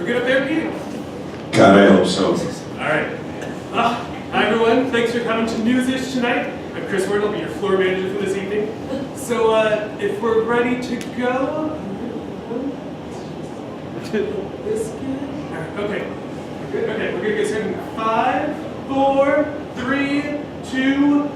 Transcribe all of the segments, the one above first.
We're good up there, Pete? God, I hope so. Alright. Hi everyone, thanks for coming to NEWSish tonight. I'm Chris Ward, I'll be your floor manager for this evening. So, if we're ready to go... This good? Okay. Okay, we're gonna get started in 5, 4, 3, 2...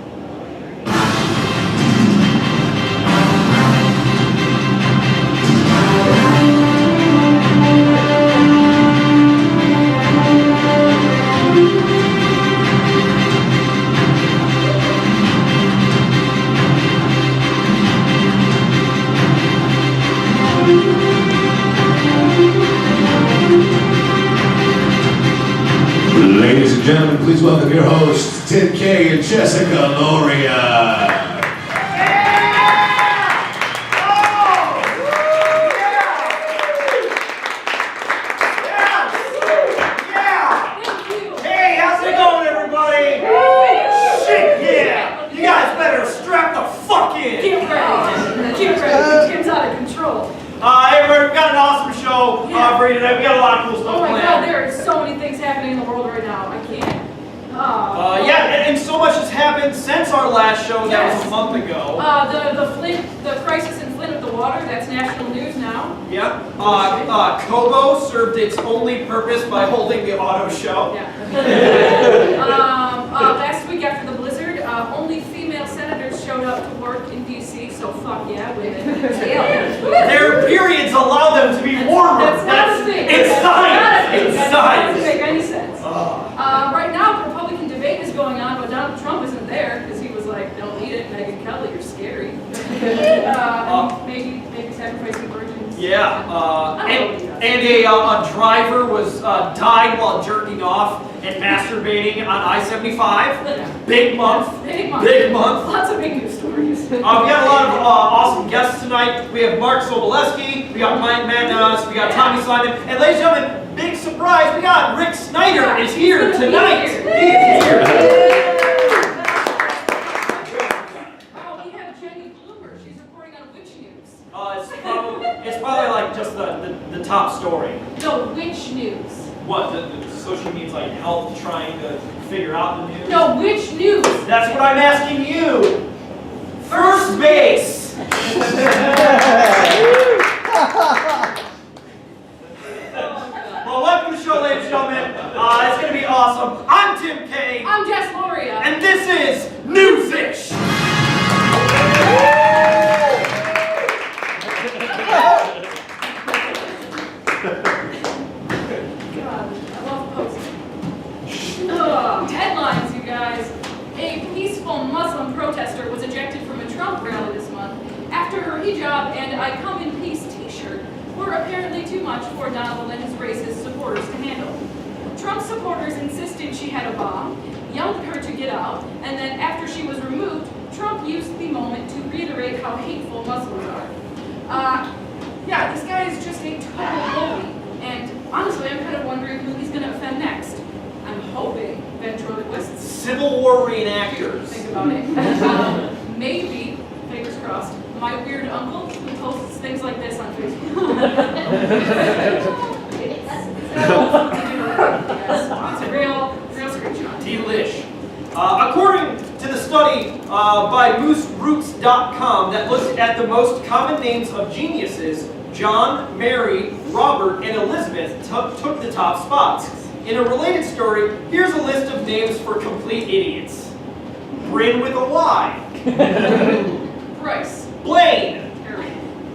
Ladies and gentlemen, please welcome your hosts, Tim K and Jessica Loria. We've got an awesome show for you tonight. We got a lot of cool stuff planned. Oh my God, there are so many things happening in the world right now. I can't. And so much has happened since our last show. That was a month ago. The crisis in Flint with the water. That's national news now. Yep. Kobo served its only purpose by holding the auto show. Yeah. Last week after the blizzard, only female senators showed up to work in D.C. So fuck yeah, women. Their periods allow them to be warmer. That's not a thing. It's science. It's science. That doesn't make any sense. Right now, the Republican debate is going on, but Donald Trump isn't there because he was like, "Don't eat it, Megyn Kelly, you're scary." Maybe sacrificing virgins. Yeah. And a driver was died while jerking off and masturbating on I-75. Big month. Big month. Big month. Lots of big news stories. We got a lot of awesome guests tonight. We have Mark Soboleski, we got Mike Madness, we got Tommy Simon, and ladies and gentlemen, big surprise, we got Rick Snyder is here tonight. He is here. Oh, we have Jenny Bloomer. She's reporting on Witch News. It's probably like just the top story. No, Witch News. What? So she means like help trying to figure out the news? No, Witch News. That's what I'm asking you. First base. Well, welcome to the show, ladies and gentlemen. It's going to be awesome. I'm Tim K. I'm Jess Loria. And this is NEWSish. God, I love posting. Headlines, you guys. A peaceful Muslim protester was ejected from a Trump rally this month after her hijab and I Come in Peace t-shirt were apparently too much for Donald and his racist supporters to handle. Trump supporters insisted she had a bomb, yelled at her to get out, and then after she was removed, Trump used the moment to reiterate how hateful Muslims are. Yeah, this guy is just a total bully, and honestly, I'm kind of wondering who he's going to offend next. I'm hoping ventriloquists. Civil War reenactors. Think about it. Maybe, fingers crossed, my weird uncle who posts things like this on Facebook. It's a real screenshot. Delish. According to the study by MooseRoots.com that looks at the most common names of geniuses, John, Mary, Robert, and Elizabeth took the top spots. In a related story, here's a list of names for complete idiots. Bryn with a Y. Bryce. Blaine.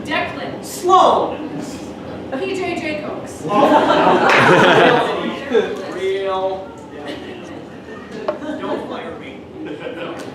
Declan. Sloan. PJ Jacobs. Real. Don't fire me.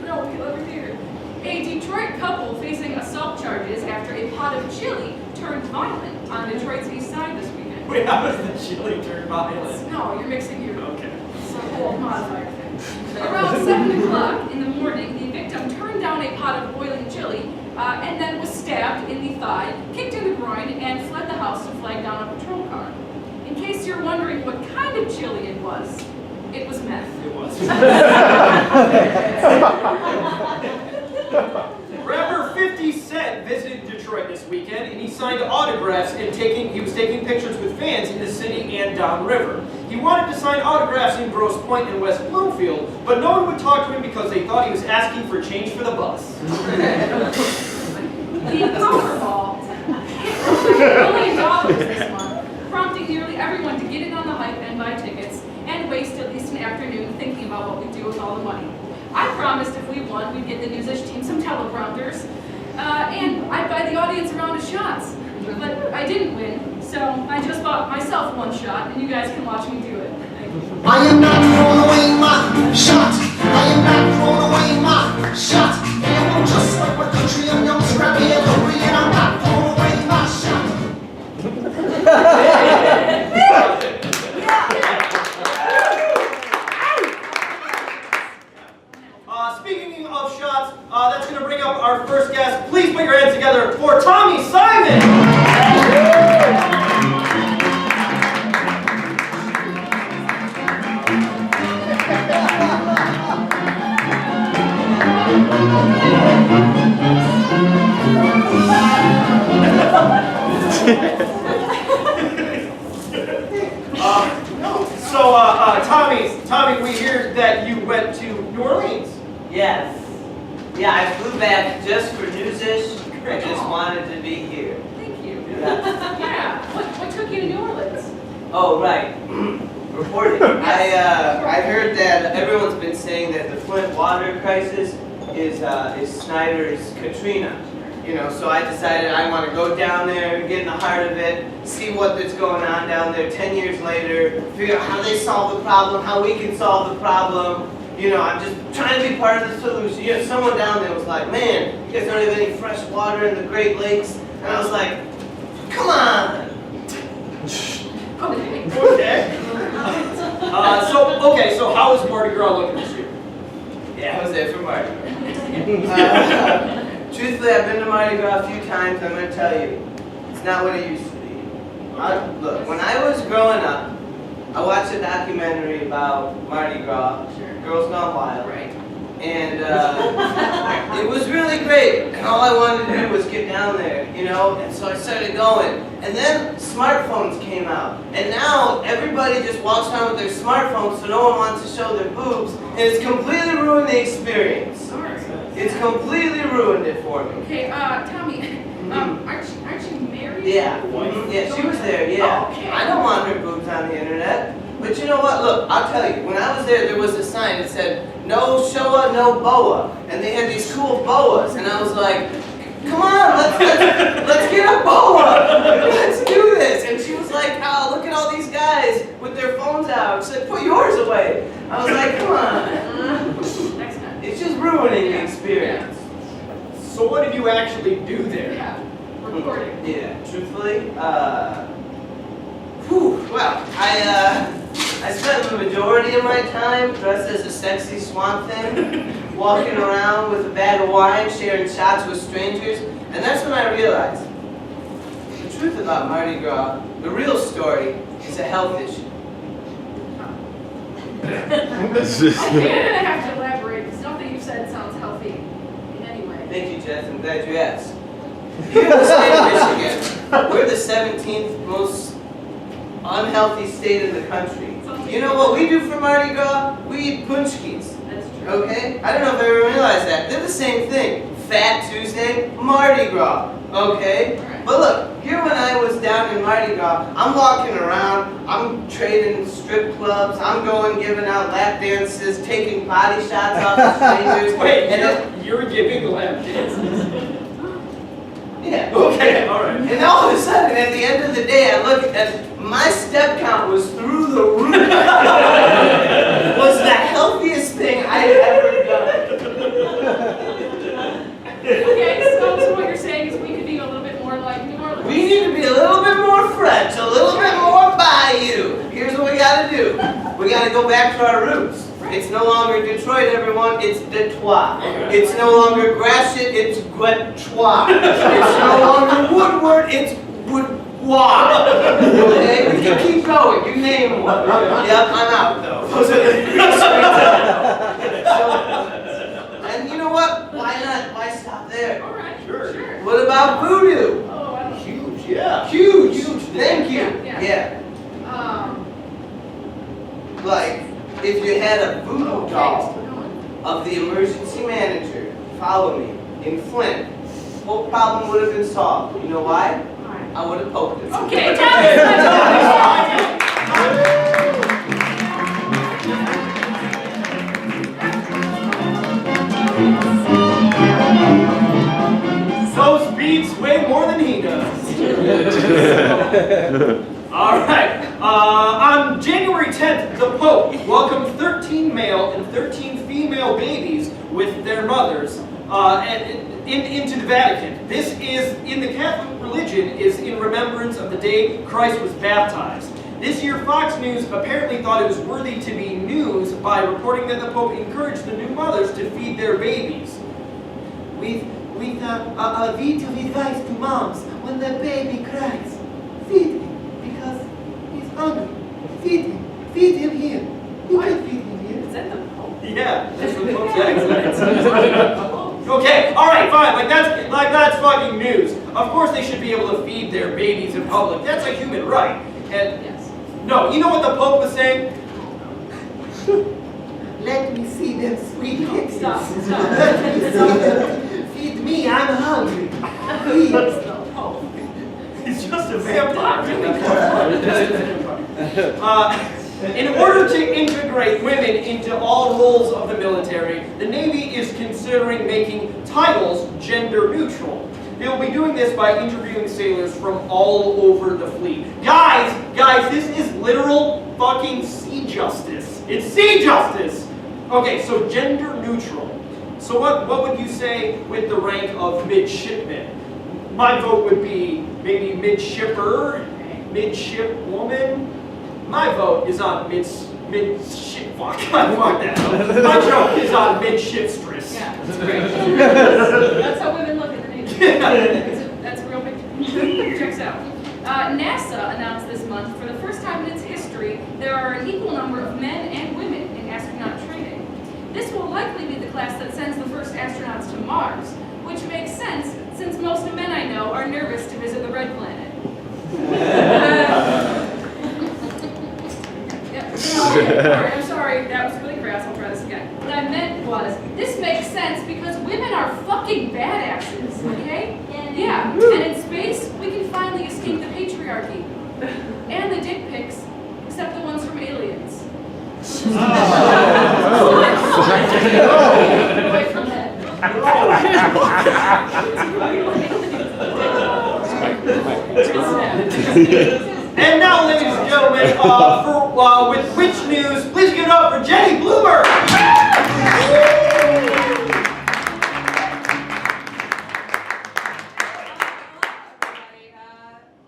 No, over here. A Detroit couple facing assault charges after a pot of chili turned violent on Detroit's east side this weekend. Wait, how does the chili turn violent? No, you're mixing your Okay. some whole modifier thing. Around 7 o'clock in the morning, the victim turned down a pot of boiling chili and then was stabbed in the thigh, kicked in the groin, and fled the house to flag down a patrol car. In case you're wondering what kind of chili it was meth. It was. Rapper 50 Cent visited Detroit this weekend, and he signed autographs and he was taking pictures with fans in the city and downriver. He wanted to sign autographs in Grosse Pointe and West Bloomfield, but no one would talk to him because they thought he was asking for change for the bus. The Powerball hit over $1 million this month, prompting nearly everyone to get in on the hype and buy tickets, and waste at least an afternoon thinking about what we do with all the money. I promised if we won, we'd get the NEWSish team some teleprompters, and I'd buy the audience a round of shots. But I didn't win, so I just bought myself one shot, and you guys can watch me do it. Thank you. I am not throwing away my shot. I am not throwing away my shot. And I'm just like my country, I'm young, scrappy, and hungry, and I'm not throwing away my shot. Speaking of shots, that's going to bring up our first guest. Please put your hands together for Tommy Simon. Tommy, we hear that you went to New Orleans. Yes. Yeah, I flew back just for NEWSish. I just wanted to be here. Thank you. Yeah. Yeah. What took you to New Orleans? Oh, right. Reporting. I heard that everyone's been saying that the Flint water crisis is Snyder's Katrina. You know, so I decided I want to go down there, get in the heart of it, see what's going on down there 10 years later, figure out how they solve the problem, how we can solve the problem. You know, I'm just trying to be part of the solution. You know, someone down there was like, man, you guys don't have any fresh water in the Great Lakes. And I was like, come on. Okay. Okay. So how is Mardi Gras looking this year? Yeah, I was there for Mardi Gras. Truthfully, I've been to Mardi Gras a few times. I'm going to tell you, it's not what it used to be. Look, when I was growing up, I watched a documentary about Mardi Gras, Girls Gone Wild, Right. and it was really great. And all I wanted to do was get down there, you know. And so I started going. And then smartphones came out, and now everybody just walks around with their smartphones, so no one wants to show their boobs, and it's completely ruined the experience. All right. It's completely ruined it for me. Okay, Tommy, aren't you married? Yeah. Yeah, she was there, yeah. Oh, okay. I don't want her boobs on the internet. But you know what? Look, I'll tell you. When I was there was a sign that said, no showa, no boa. And they had these cool boas. And I was like, come on, let's get a boa. Let's do this. And she was like, oh, look at all these guys with their phones out. She said, put yours away. I was like, come on. Next time. It's just ruining the experience. So what did you actually do there? Yeah. Recording. Yeah, truthfully, well, I spent the majority of my time dressed as a sexy swamp thing, walking around with a bag of wine, sharing shots with strangers, and that's when I realized the truth about Mardi Gras, the real story, is a health issue. Okay, I'm gonna have to elaborate because nothing you've said sounds healthy in any way. Thank you, Jess. I'm glad you asked. Here in the state of Michigan, we're the 17th most unhealthy state in the country. You know what we do for Mardi Gras? We eat punchkis. That's true. Okay? I don't know if everyone realized that. They're the same thing. Fat Tuesday, Mardi Gras. Okay? But look, here when I was down in Mardi Gras, I'm walking around, I'm trading strip clubs, I'm going giving out lap dances, taking body shots off the strangers. Wait, and you're giving lap dances? yeah. Okay, all right. And all of a sudden, at the end of the day, I look at my step count was through the roof. Was the healthiest thing I had ever done. Okay, so what you're saying is we could be a little bit more like New Orleans. We need to be a little bit more French, a little bit more bayou. Here's what we gotta do. We gotta go back to our roots. It's no longer Detroit, everyone, it's Detroit. It's no longer Gratiot, it's Guetois. It's no longer Woodward, it's Woodwa. Okay, we can keep going, you name one. Yep, I'm out though. Those are the three. And you know what? Why not? Why stop there? All right, Sure. What about voodoo? Oh, I don't know. Huge, yeah. Huge. Thank you. Yeah. Yeah. like, if you had a voodoo doll of the emergency manager follow me in Flint, whole problem would have been solved. You know why? I would have poked it. Okay, tell me. So speeds way more than he does. All right. On January 10th, the Pope welcomed 13 male and 13 female babies with their mothers into the Vatican. This is, in the Catholic religion, is in remembrance of the day Christ was baptized. This year, Fox News apparently thought it was worthy to be news by reporting that the Pope encouraged the new mothers to feed their babies. With a bit of advice to moms when the baby cries. Feed him because he's hungry. Feed him. Feed him here. You can feed him here. Is that the Pope? Yeah, that's what the Pope said. Okay, all right, fine. Like that's fucking news. Of course, they should be able to feed their babies in public. That's a human right. And Yes. no, you know what the Pope was saying? Let me see them sweet hips. Stop. Let me see them. Feed me, I'm hungry. Please. Oh. He's just a vampire. In order to integrate women into all roles of the military, the Navy is considering making titles gender neutral. They will be doing this by interviewing sailors from all over the fleet. Guys, this is literal fucking sea justice. It's sea justice! Okay, so gender neutral. So what would you say with the rank of midshipman? My vote would be maybe midshipper, midshipwoman. My vote is on midship. Fuck that. My joke is on midshipstress. Yeah, that's great. That's how women look at the Navy. That's a real big. Checks out. NASA announced this month, for the first time in its history, there are an equal number of men and women in astronaut training. This will likely be the class that sends the first astronauts to Mars, which makes sense since most of the men I know are nervous to visit the red planet. I'm sorry, that was really crass, I'll try this again. What I meant was, this makes sense because women are fucking badasses, okay? Yeah, and in space, we can finally escape the patriarchy. And the dick pics, except the ones from Aliens. Away from that. And now, ladies and gentlemen, with which news, please give it up for Jenny Bloomer.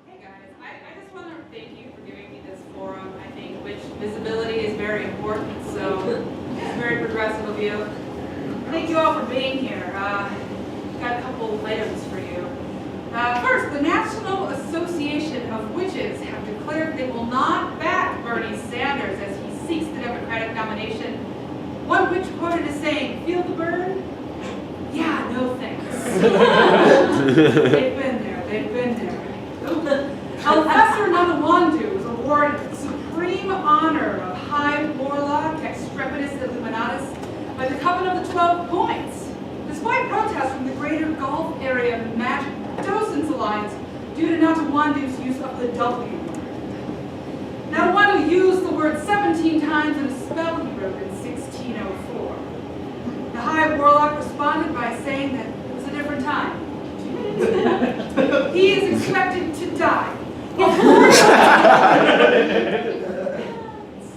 Hey guys, I just want to thank you for giving me this forum. I think which visibility is very important, so it's very progressive of you. Thank you all for being here. Got a couple items for you. First, the National Association of Witches have declared they will not back Bernie Sanders as he seeks the Democratic nomination. One witch quoted as saying, "Feel the burn? Yeah, no thanks." They've been there. Professor Nanawandu was awarded the supreme honor of High Warlock Extrepitus Illuminatus by the Coven of the 12 Points, despite protests from the greater Gulf area Magic Docents Alliance due to Nanawandu's use of the W word. Nanawandu used the word 17 times in a spell he wrote in 1604. The High Warlock responded by saying that it was a different time. He is expected to die.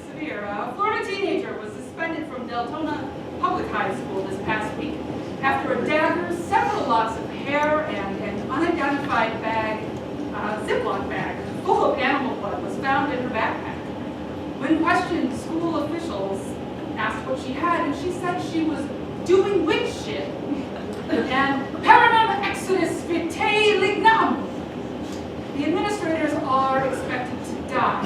Severe. A Florida teenager was suspended from Deltona Public High School this past week after a dagger, several locks of hair, and an unidentified bag, Ziploc bag, full of animal blood was found in her backpack. When questioned, school officials asked what she had, and she said she was doing witch shit. And Paranum Exodus Vitae Lignum. The administrators are expected to die.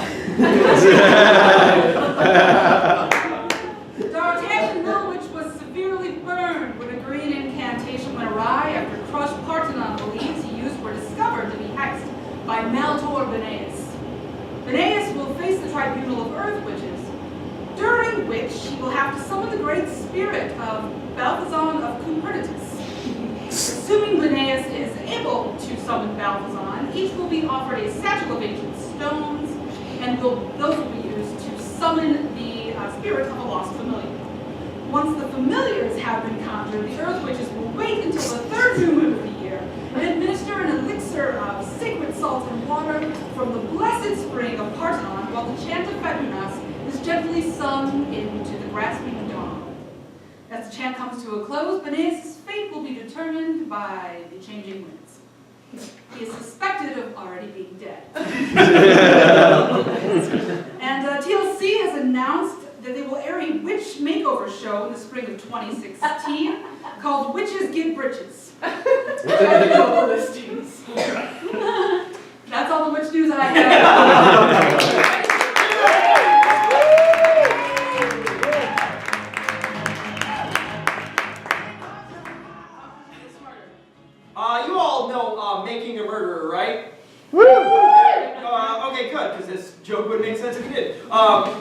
D'Artagnan Millwich was severely burned when a green incantation went awry after crushed Parthenon believes he used were discovered to be hexed by Meltor Beneus. Beneus will face the tribunal of Earth Witches. during which he will have to summon the great spirit of Balthazar of Cupertix. Assuming Linnaeus is able to summon Balthazar, each will be offered a satchel of ancient stones, and those will be used to summon the spirit of a lost familiar. Once the familiars have been conjured, the earth witches will wait until the third new moon of the year and administer an elixir of sacred salt and water from the blessed spring of Parthenon, while the chant of Fadunas is gently sung into the grasping dawn. As the chant comes to a close, Beneus' fate will be determined by the changing winds. He is suspected of already being dead. And TLC has announced that they will air a witch makeover show in the spring of 2016 called Witches Get Britches. Listings. That's all the witch news I have. You all know Making a Murderer, right? Okay, good, because this joke would make sense if you did.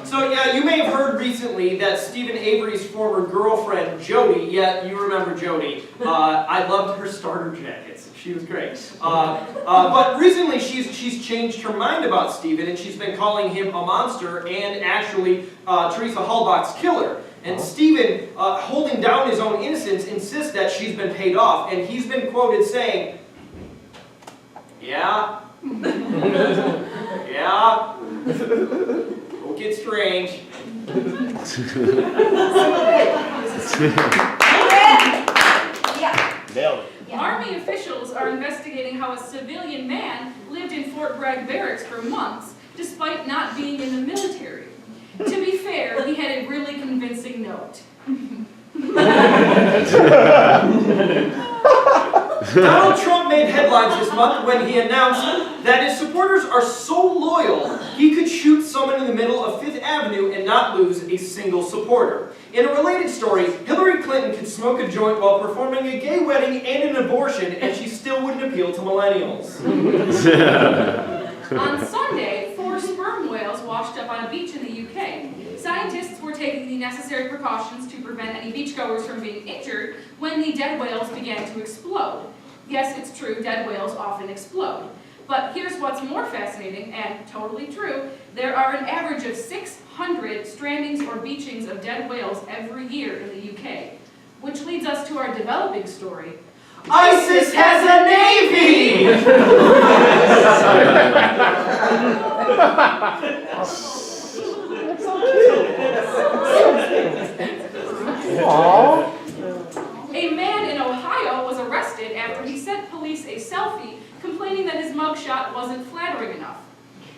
So yeah, you may have heard recently that Stephen Avery's former girlfriend, Jody, yeah, you remember Jody. I loved her starter jackets. She was great. But recently she's changed her mind about Stephen, and she's been calling him a monster and actually Teresa Halbach's killer. And Stephen, holding down his own innocence, insists that she's been paid off, and he's been quoted saying, "Yeah, yeah, don't get strange." Army officials are investigating how a civilian man lived in Fort Bragg barracks for months, despite not being in the military. To be fair, he had a really convincing note. Donald Trump made headlines this month when he announced that his supporters are so loyal he could shoot someone in the middle of 5th Avenue and not lose a single supporter. In a related story, Hillary Clinton could smoke a joint while performing a gay wedding and an abortion, and she still wouldn't appeal to millennials. On Sunday, 4 sperm whales washed up on a beach in the UK. Scientists were taking the necessary precautions to prevent any beachgoers from being injured when the dead whales began to explode. Yes, it's true, dead whales often explode. But here's what's more fascinating, and totally true. There are an average of 600 strandings or beachings of dead whales every year in the UK. Which leads us to our developing story. ISIS has a navy! A man in Ohio was arrested after he sent police a selfie complaining that his mugshot wasn't flattering enough.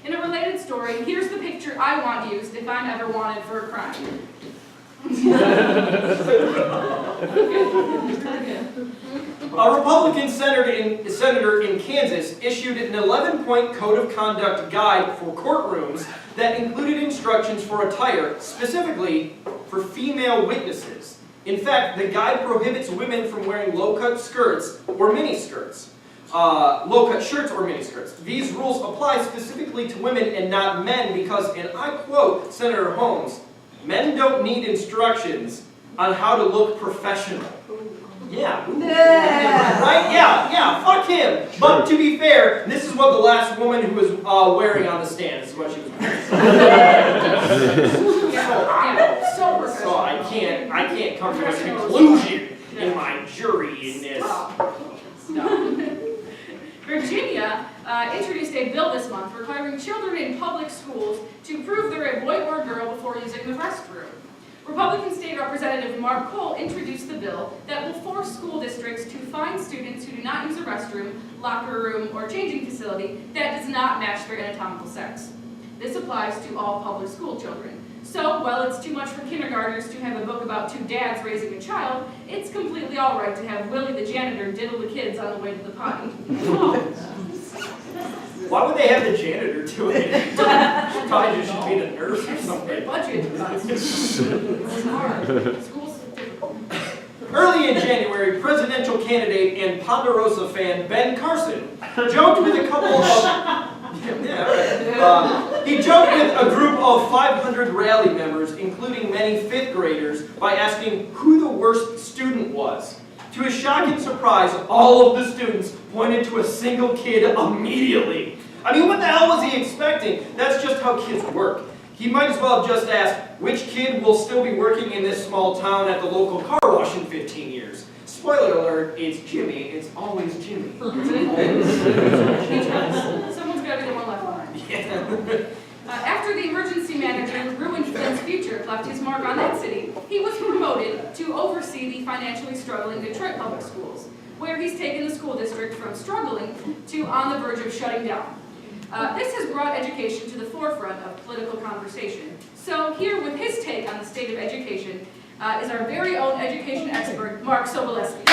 In a related story, here's the picture I want used if I'm ever wanted for a crime. A Republican senator in Kansas issued an 11-point code of conduct guide for courtrooms that included instructions for attire, specifically for female witnesses. In fact, the guide prohibits women from wearing low-cut skirts or miniskirts. Low-cut shirts or miniskirts. These rules apply specifically to women and not men because, and I quote Senator Holmes, "Men don't need instructions on how to look professional." Yeah. Right? Yeah, fuck him. But to be fair, this is what the last woman who was wearing on the stand, this is what she was wearing. So I can't come to a conclusion in my jury in this. Virginia introduced a bill this month requiring children in public schools to prove they're a boy or a girl before using the restroom. Republican State Representative Mark Cole introduced the bill that will force school districts to fine students who do not use a restroom, locker room, or changing facility that does not match their anatomical sex. This applies to all public school children. So, while it's too much for kindergartners to have a book about 2 dads raising a child, it's completely alright to have Willie the janitor diddle the kids on the way to the potty. Why would they have the janitor do it? Probably just should be the nurse or something. Budget. It's hard. Schools. Early in January, presidential candidate and Ponderosa fan Ben Carson joked with a couple of He joked with a group of 500 rally members, including many 5th graders, by asking who the worst student was. To his shock and surprise, all of the students pointed to a single kid immediately. I mean, what the hell was he expecting? That's just how kids work. He might as well have just asked, which kid will still be working in this small town at the local car wash in 15 years? Spoiler alert, it's Jimmy. It's always Jimmy. Someone's got to be the one left behind. Yeah. After the emergency manager who ruined Flynn's future left his mark on that city, he was promoted to oversee the financially struggling Detroit Public Schools, where he's taken the school district from struggling to on the verge of shutting down. This has brought education to the forefront of political conversation. So here with his take on the state of education is our very own education expert, Mark Sobolewski.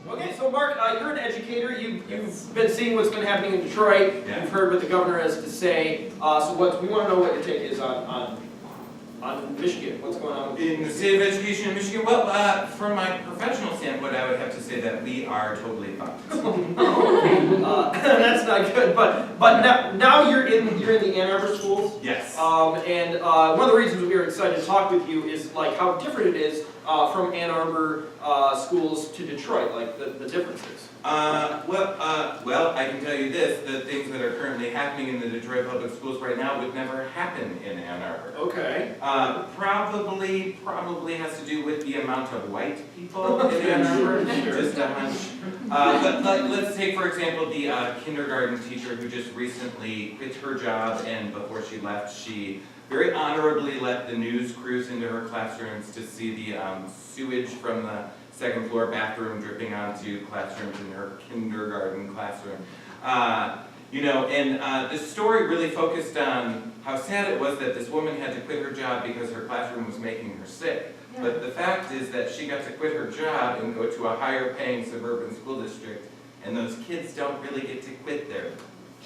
Okay, so Mark, you're an educator. You've been seeing what's been happening in Detroit. Yeah. You've heard what the governor has to say. So what we want to know what your take is on Michigan. What's going on? In the state of education in Michigan, well, from my professional standpoint, I would have to say that we are totally fucked. That's not good. But now you're in the Ann Arbor schools. Yes. And one of the reasons we were excited to talk with you is like how different it is from Ann Arbor schools to Detroit, like the differences. Well, I can tell you this, the things that are currently happening in the Detroit public schools right now would never happen in Ann Arbor. Okay. Probably has to do with the amount of white people in Ann Arbor, just a hunch. But let's take, for example, the kindergarten teacher who just recently quit her job, and before she left, she very honorably let the news crews into her classrooms to see the sewage from the second floor bathroom dripping onto classrooms in her kindergarten classroom. The story really focused on how sad it was that this woman had to quit her job because her classroom was making her sick. Yeah. But the fact is that she got to quit her job and go to a higher paying suburban school district, and those kids don't really get to quit their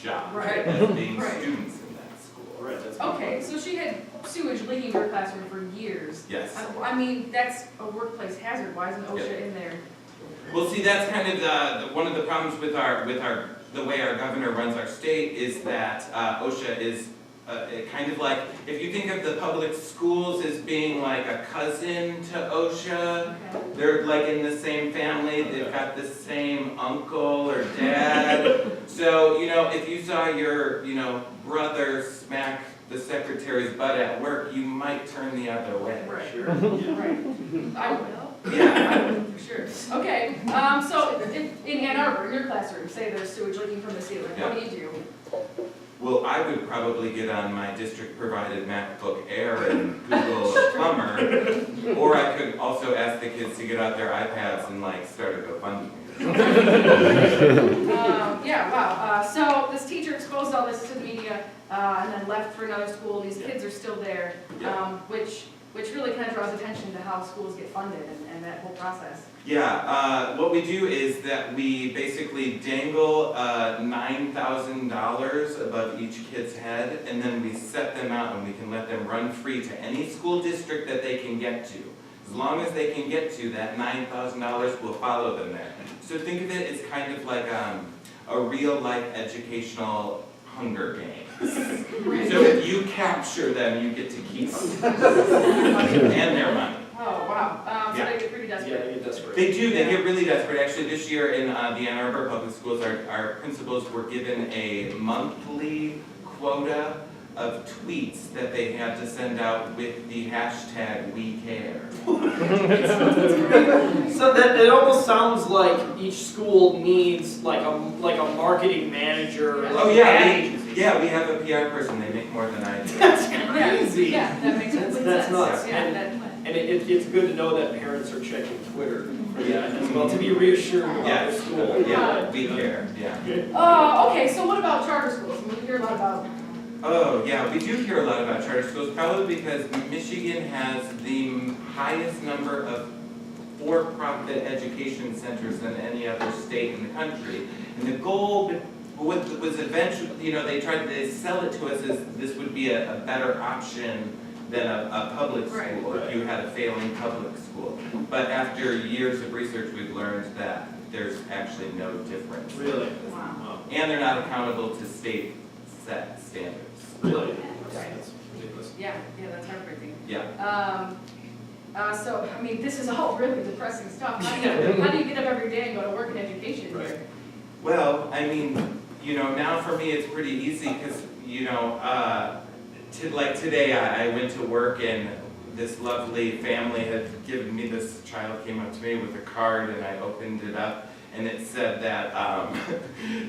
job Right. as being Right. students in that school. Right. That's Okay, so she had sewage leaking in her classroom for years. Yes. I mean, that's a workplace hazard. Why isn't OSHA in there? Well, see, that's kind of one of the problems with the way our governor runs our state is that OSHA is kind of like, if you think of the public schools as being like a cousin to OSHA, Okay. they're like in the same family, they've got the same uncle or dad. So, if you saw your, brother smack the secretary's butt at work, you might turn the other way. Right. Sure. Right. I will. Yeah. I will, for sure. Okay, so in Ann Arbor, in your classroom, say there's sewage leaking from the ceiling, what do you do? Well, I would probably get on my district-provided MacBook Air and Google a plumber, or I could also ask the kids to get out their iPads and start a GoFundMe. Yeah, wow. So this teacher exposed all this to the media and then left for another school. These kids are still there, which really kind of draws attention to how schools get funded and that whole process. Yeah, what we do is that we basically dangle $9,000 above each kid's head, and then we set them out and we can let them run free to any school district that they can get to. As long as they can get to, that $9,000 will follow them there. So think of it as kind of like a real-life educational Hunger Games. So if you capture them, you get to keep them. And their money. Oh, wow. So Yeah. they get pretty Yeah, desperate. they get desperate. They do, they get really desperate. Actually, this year in the Ann Arbor Public Schools, our principals were given a monthly quota of tweets that they had to send out with the hashtag #WeCare. So that it almost sounds like each school needs like a marketing manager. Oh yeah, we have a PR person. They make more than I do. That's crazy. Yeah, that makes complete That's sense. nuts. Yeah, And it's good to know that parents are checking Twitter for that as well, to be reassured about their Yes, school. yeah, we care. Yeah. okay, so what about charter schools? We hear a lot about. Oh, yeah, we do hear a lot about charter schools, probably because Michigan has the highest number of for-profit education centers than any other state in the country. And the goal was eventually, they tried to sell it to us as this would be a better option than a public school if you had a failing public school. But after years of research, we've learned that there's actually no difference. Really? Wow. And they're not accountable to state set standards. Really? Right. That's ridiculous. Yeah, that's heartbreaking. Yeah. So, I mean, this is all really depressing stuff. How do you get up every day and go to work in education here? Well, I mean, now for me it's pretty easy because, like today I went to work and this lovely family had given me, this child came up to me with a card and I opened it up and it said that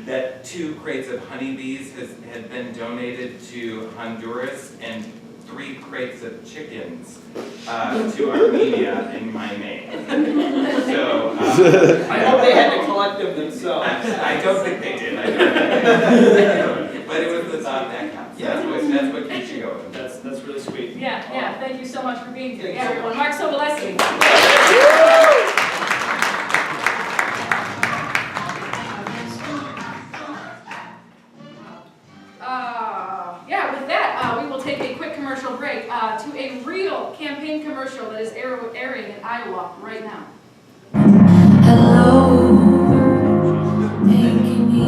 that 2 crates of honeybees had been donated to Honduras and 3 crates of chickens to Armenia in my name. So I hope they had to collect them themselves. I don't think they did. But it was the thought that counts. Yeah. That's what keeps you going. That's really sweet. Yeah, thank you so much for being here. Thank you so Everyone, Mark Sobolewski. With that, we will take a quick commercial break to a real campaign commercial that is airing in Iowa right now. Hello, thank me.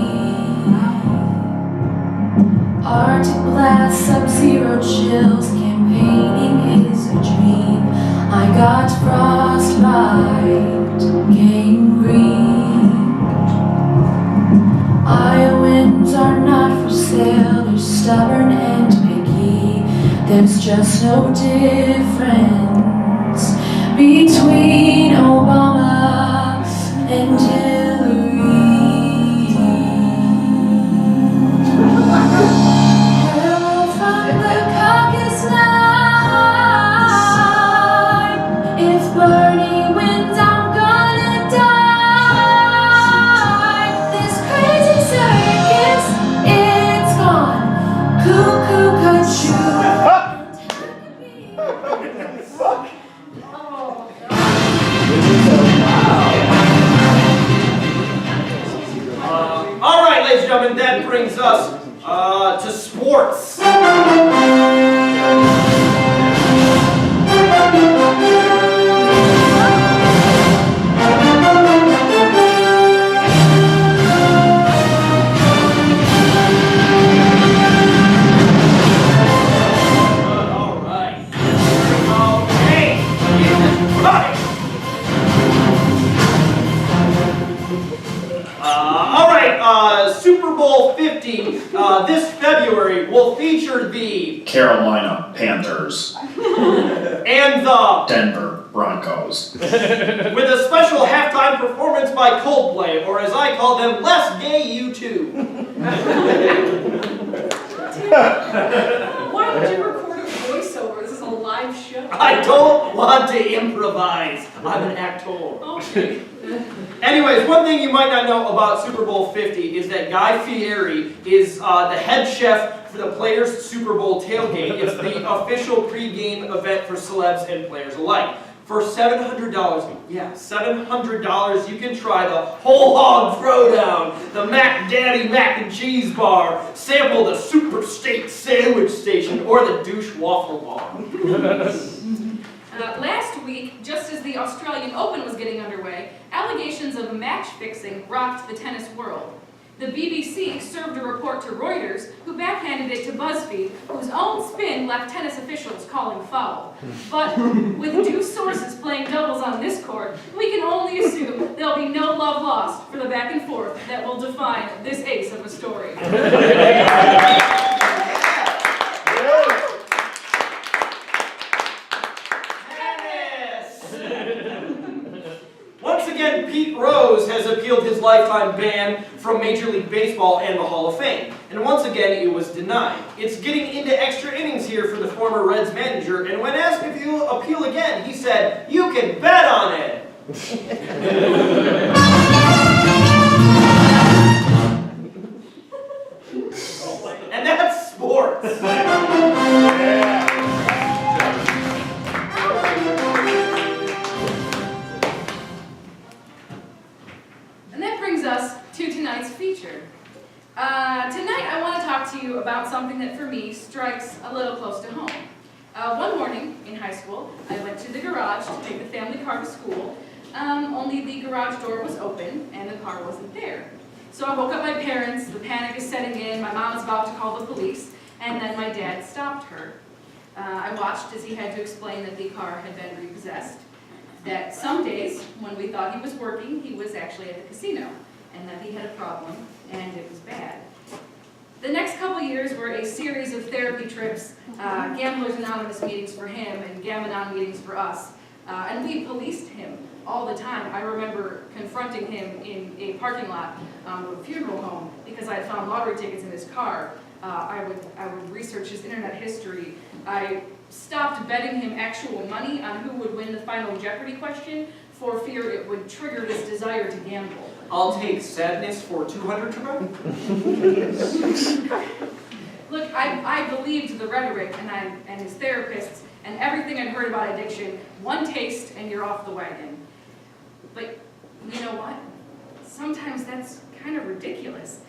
Arctic blast, sub-zero chills, campaigning is a dream. I got frostbite, gangrene. Iowans are not for sale, they're stubborn and picky. There's just no difference between Obama and Hillary. Hello from the caucus line. If Bernie wins, I'm gonna die. This crazy circus, it's gone cuckoo cuckoo. All right, ladies and gentlemen, that brings us to sports. All right. Okay. Right. All right, Super Bowl 50 this February will feature the Carolina Panthers, and the Denver Broncos. with a special halftime performance by Coldplay, or as I call them, Less Gay You Too. Why would you record a voiceover? This is a live show. I don't want to improvise. I'm an actor. Okay. Anyways, one thing you might not know about Super Bowl 50 is that Guy Fieri is the head chef for the Players Super Bowl Tailgate. It's the official pre-game event for celebs and players alike. For $700, yeah, $700, you can try the whole hog throwdown, the Mac Daddy mac and cheese bar, sample the super steak sandwich station, or the douche waffle bar. Last week, just as the Australian Open was getting underway, allegations of match fixing rocked the tennis world. The BBC served a report to Reuters, who backhanded it to BuzzFeed, whose own spin left tennis officials calling foul. But with two sources playing doubles on this court, we can only assume there'll be no love lost for the back and forth that will define this ace of a story. Once again, Pete Rose has appealed his lifetime ban from Major League Baseball and the Hall of Fame. And once again, it was denied. It's getting into extra innings here for the former Reds manager, and when asked if he'll appeal again, he said, "You can bet on it." And that's sports. And that brings us to tonight's feature. Tonight I want to talk to you about something that for me strikes a little close to home. One morning in high school, I went to the garage to take the family car to school. only the garage door was open and the car wasn't there. So I woke up my parents, the panic is setting in, my mom is about to call the police, and then my dad stopped her. I watched as he had to explain that the car had been repossessed, that some days when we thought he was working, he was actually at the casino, and that he had a problem, and it was bad. The next couple years were a series of therapy trips, Gamblers Anonymous meetings for him, and Gam-Anon meetings for us, and we policed him all the time. I remember confronting him in a parking lot of a funeral home because I had found lottery tickets in his car. I would research his internet history. I stopped betting him actual money on who would win the final Jeopardy question for fear it would trigger this desire to gamble. I'll take sadness for 200 to run. Look, I believed the rhetoric and his therapists and everything I'd heard about addiction. One taste and you're off the wagon. But you know what? Sometimes that's kind of ridiculous.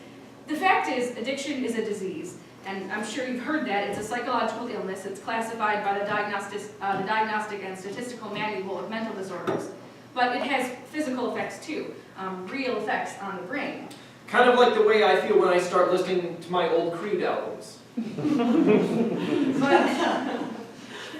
The fact is, addiction is a disease. And I'm sure you've heard that. It's a psychological illness. It's classified by the Diagnostic and Statistical Manual of Mental Disorders. But it has physical effects too, real effects on the brain. Kind of like the way I feel when I start listening to my old Creed albums. But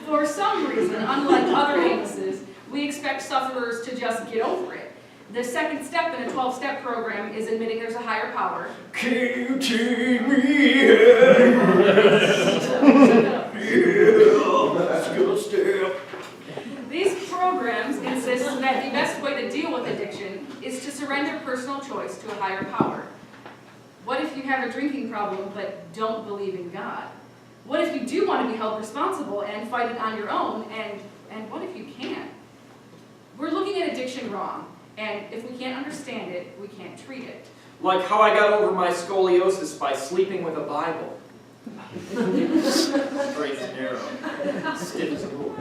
for some reason, unlike other illnesses, we expect sufferers to just get over it. The second step in a 12-step program is admitting there's a higher power. Can you take me let's go step. These programs insist that the best way to deal with addiction is to surrender personal choice to a higher power. What if you have a drinking problem but don't believe in God? What if you do want to be held responsible and fight it on your own, and what if you can't? We're looking at addiction wrong, and if we can't understand it, we can't treat it. Like how I got over my scoliosis by sleeping with a Bible. Straight and narrow. Stiff as a rule.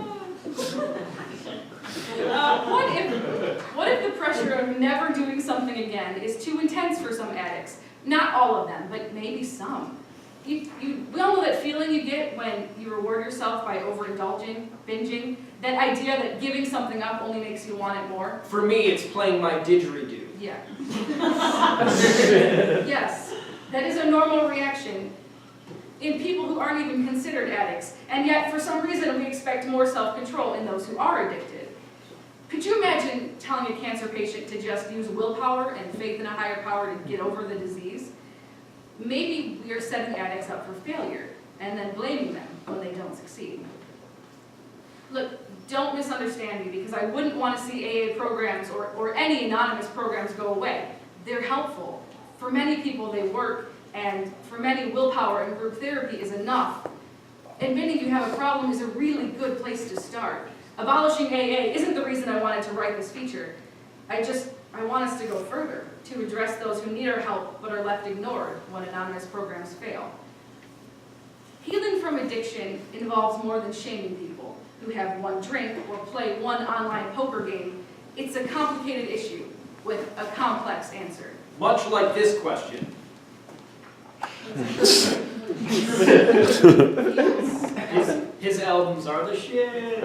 What if the pressure of never doing something again is too intense for some addicts? Not all of them, but maybe some. We all know that feeling you get when you reward yourself by overindulging, binging, that idea that giving something up only makes you want it more. For me, it's playing my didgeridoo. Yeah. Yes, that is a normal reaction in people who aren't even considered addicts, and yet for some reason we expect more self-control in those who are addicted. Could you imagine telling a cancer patient to just use willpower and faith in a higher power to get over the disease? Maybe we are setting addicts up for failure and then blaming them when they don't succeed. Look, don't misunderstand me, because I wouldn't want to see AA programs or any anonymous programs go away. They're helpful. For many people they work, and for many willpower and group therapy is enough. Admitting you have a problem is a really good place to start. Abolishing AA isn't the reason I wanted to write this feature. I want us to go further, to address those who need our help but are left ignored when anonymous programs fail. Healing from addiction involves more than shaming people who have one drink or play one online poker game. It's a complicated issue with a complex answer. Much like this question. His albums are the shit.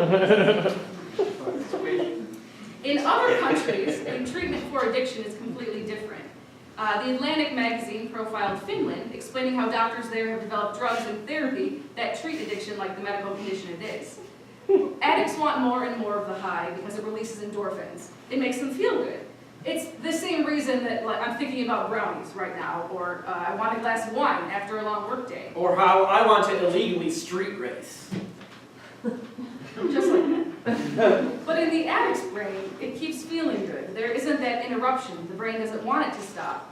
In other countries, the treatment for addiction is completely different. The Atlantic magazine profiled Finland, explaining how doctors there have developed drugs and therapy that treat addiction like the medical condition it is. Addicts want more and more of the high because it releases endorphins. It makes them feel good. It's the same reason that I'm thinking about brownies right now, or I want a glass of wine after a long workday. Or how I want to illegally street race. Just like that. But in the addict's brain, it keeps feeling good. There isn't that interruption. The brain doesn't want it to stop.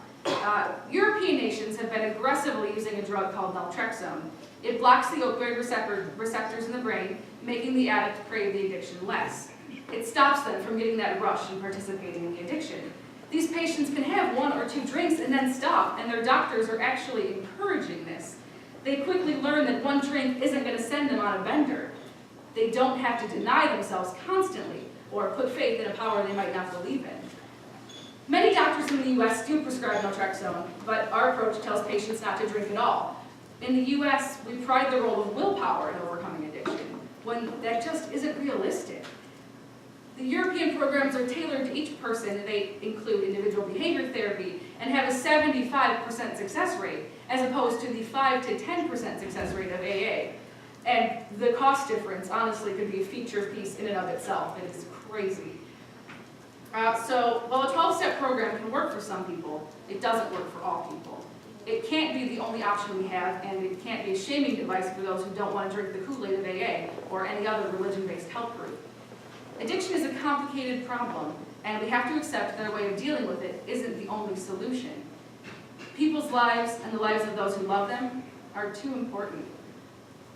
European nations have been aggressively using a drug called naltrexone. It blocks the opioid receptors in the brain, making the addict crave the addiction less. It stops them from getting that rush and participating in the addiction. These patients can have 1 or 2 drinks and then stop, and their doctors are actually encouraging this. They quickly learn that 1 drink isn't going to send them on a bender. They don't have to deny themselves constantly or put faith in a power they might not believe in. Many doctors in the U.S. do prescribe naltrexone, but our approach tells patients not to drink at all. In the U.S., we pride the role of willpower in overcoming addiction, when that just isn't realistic. The European programs are tailored to each person, and they include individual behavior therapy and have a 75% success rate, as opposed to the 5 to 10% success rate of AA. And the cost difference, honestly, could be a feature piece in and of itself. It is crazy. So, while a 12-step program can work for some people, it doesn't work for all people. It can't be the only option we have, and it can't be a shaming device for those who don't want to drink the Kool-Aid of AA or any other religion-based health group. Addiction is a complicated problem, and we have to accept that our way of dealing with it isn't the only solution. People's lives and the lives of those who love them are too important.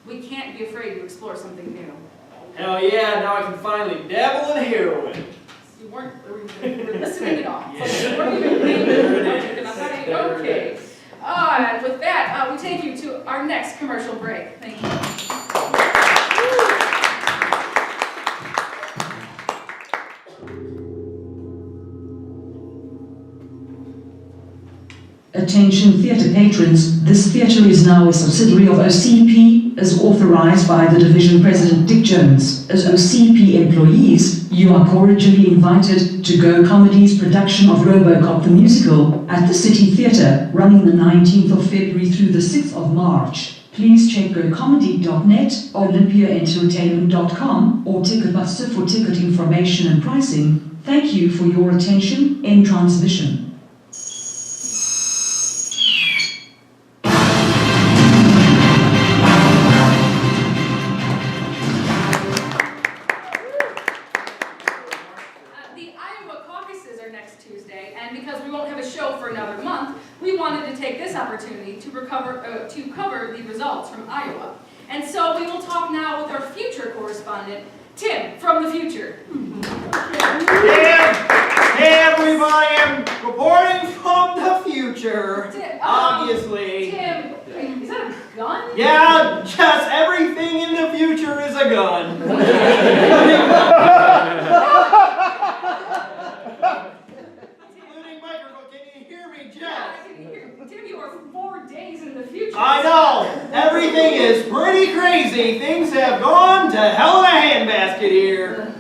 We can't be afraid to explore something new. Hell yeah, now I can finally dabble in heroin. You weren't listening at all. So you weren't even paying attention. Okay. And with that, we take you to our next commercial break. Thank you. Attention theatre patrons, this theatre is now a subsidiary of OCP, as authorized by the division president Dick Jones. As OCP employees, you are cordially invited to Go Comedy's production of RoboCop the musical at the City Theatre, running the 19th of February through the 6th of March. Please check gocomedy.net, olympiaentertainment.com, or Ticketbuster for ticket information and pricing. Thank you for your attention. End transmission. To cover the results from Iowa. And so we will talk now with our future correspondent, Tim from the future. Hey everybody, I'm reporting from the future. Tim, obviously. Tim, is that a gun? Yeah, just everything in the future is a gun. Including microphone. Can you hear me, Jess? Yeah, I can hear. Tim, you are 4 days in the future. I know. Everything is pretty crazy. Things have gone to hell in a handbasket here.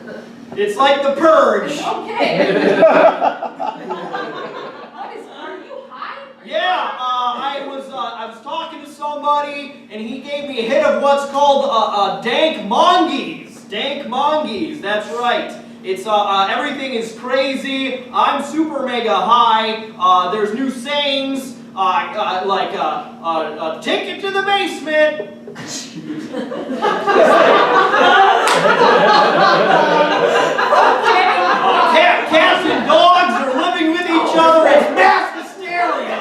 It's like the purge. Okay. Are you high? Yeah, I was talking to somebody, and he gave me a hit of what's called dank mongees. Dank mongees. That's right. It's everything is crazy. I'm super mega high. There's new sayings. Like a ticket to the basement. Cats and dogs are living with each other. It's mass hysteria.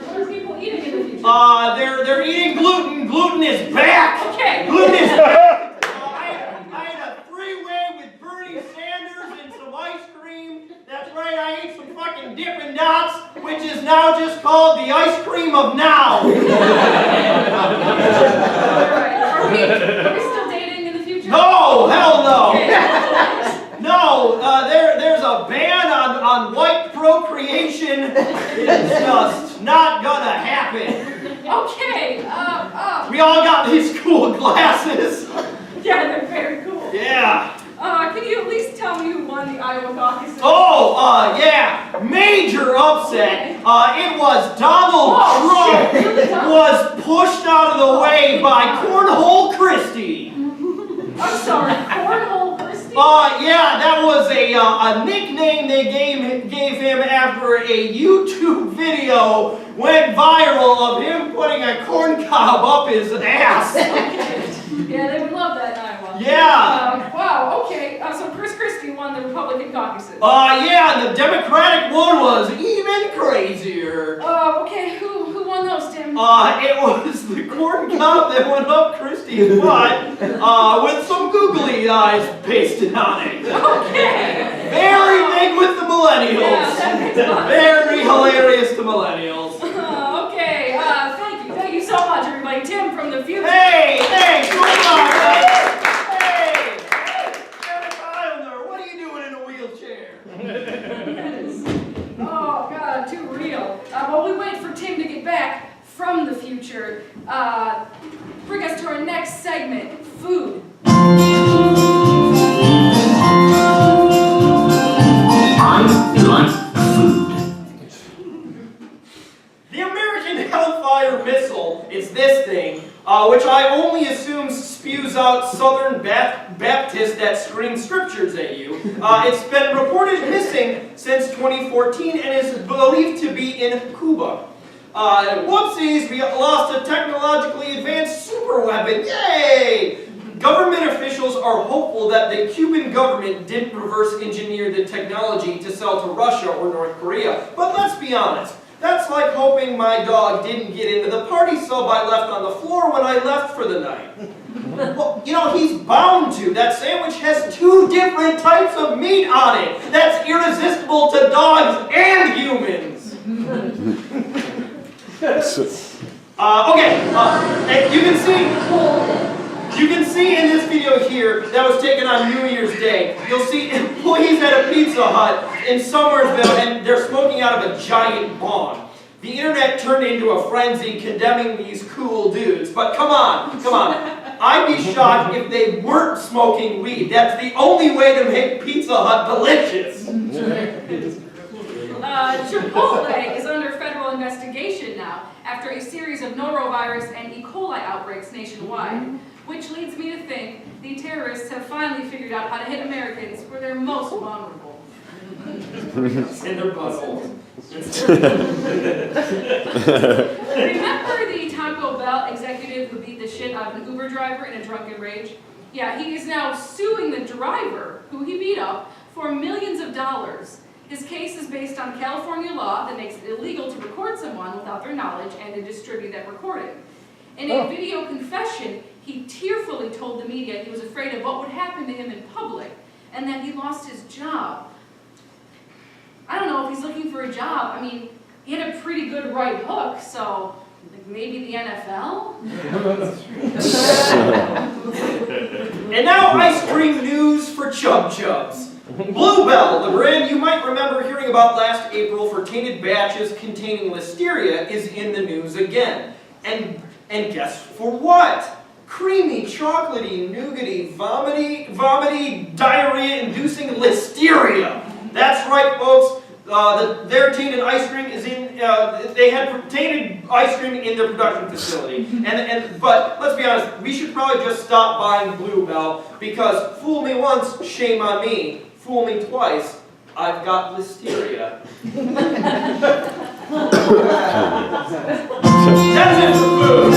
What are people eating in the future? They're eating gluten. Gluten is back. Okay. Gluten is back. I had a three-way with Bernie Sanders and some ice cream. That's right, I ate some fucking Dippin' Dots, which is now just called the ice cream of now. Alright, are we still dating in the future? No, hell no. Okay. No, there's a ban on white procreation. It's just not gonna happen. Okay, We all got these cool glasses. yeah, they're very cool. Yeah. Can you at least tell me who won the Iowa caucuses? Oh, yeah, major upset. It was Donald Trump was pushed out of the way by Cornhole Christie. I'm sorry, Cornhole Christie? Yeah, that was a nickname they gave him after a YouTube video went viral of him putting a corn cob up his ass. Yeah, they would love that in Iowa. Yeah. Wow, okay, so Chris Christie won the Republican caucuses. Yeah, and the Democratic one was even crazier. Okay, who won those, Tim? It was the corn cob that went up Christie's butt, with some googly eyes pasted on it. Okay. Very big with the millennials. Yeah, that makes a lot of Very hilarious to millennials. Okay, thank you so much, everybody. Tim from the future. Hey, come on, hey, Eric Islander, what are you doing in a wheelchair? Oh, God, too real. While we wait for Tim to get back from the future, bring us to our next segment, food. which I only assume spews out Southern Baptists that scream scriptures at you. It's been reported missing since 2014 and is believed to be in Cuba. Whoopsies, we lost a technologically advanced super weapon. Yay! Government officials are hopeful that the Cuban government didn't reverse engineer the technology to sell to Russia or North Korea. But let's be honest, that's like hoping my dog didn't get into the party sub I left on the floor when I left for the night. Well, you know, he's bound to. That sandwich has 2 different types of meat on it. That's irresistible to dogs and humans. Okay, you can see in this video here that was taken on New Year's Day, you'll see employees at a Pizza Hut in Somersville and they're smoking out of a giant bong. The internet turned into a frenzy condemning these cool dudes, but come on. I'd be shocked if they weren't smoking weed. That's the only way to make Pizza Hut delicious. Chipotle is under federal investigation now after a series of norovirus and E. coli outbreaks nationwide, which leads me to think the terrorists have finally figured out how to hit Americans where they're most vulnerable. In their buttholes. Remember the Taco Bell executive who beat the shit out of an Uber driver in a drunken rage? Yeah, he is now suing the driver, who he beat up, for millions of dollars. His case is based on California law that makes it illegal to record someone without their knowledge and to distribute that recording. In a video confession, he tearfully told the media he was afraid of what would happen to him in public and that he lost his job. I don't know if he's looking for a job. I mean, he had a pretty good right hook, so like maybe the NFL? And now ice cream news for Chub Chubs. Bluebell, the brand you might remember hearing about last April for tainted batches containing listeria, is in the news again. And guess for what? Creamy, chocolatey, nougaty, vomity, diarrhea-inducing listeria. That's right, folks. Their tainted ice cream is in. They had tainted ice cream in their production facility. But let's be honest, we should probably just stop buying Bluebell because fool me once, shame on me. Fool me twice, I've got listeria. That's it for food.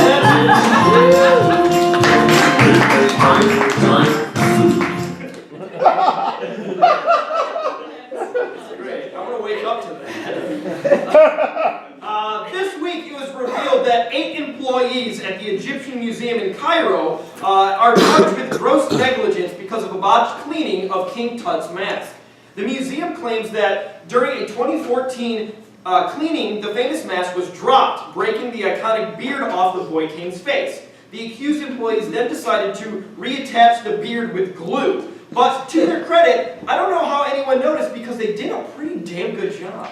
That's great. I'm gonna wake up to that. This week it was revealed that 8 employees at the Egyptian Museum in Cairo are charged with gross negligence because of a botched cleaning of King Tut's mask. The museum claims that during a 2014 cleaning, the famous mask was dropped, breaking the iconic beard off the boy king's face. The accused employees then decided to reattach the beard with glue. But to their credit, I don't know how anyone noticed because they did a pretty damn good job.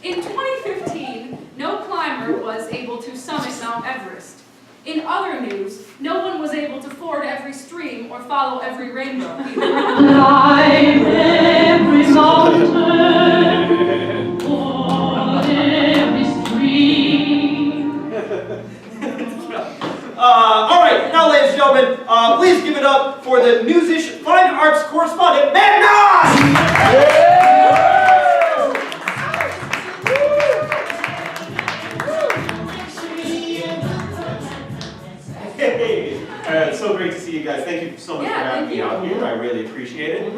In 2015, no climber was able to summit Mount Everest. In other news, no one was able to ford every stream or follow every rainbow. Climb every mountain, ford every stream. All right, now, ladies and gentlemen, please give it up for the NEWSish Fine Arts correspondent, Magnon! Hey, it's so great to see you guys. Thank you so much for having me out here. I really appreciate it.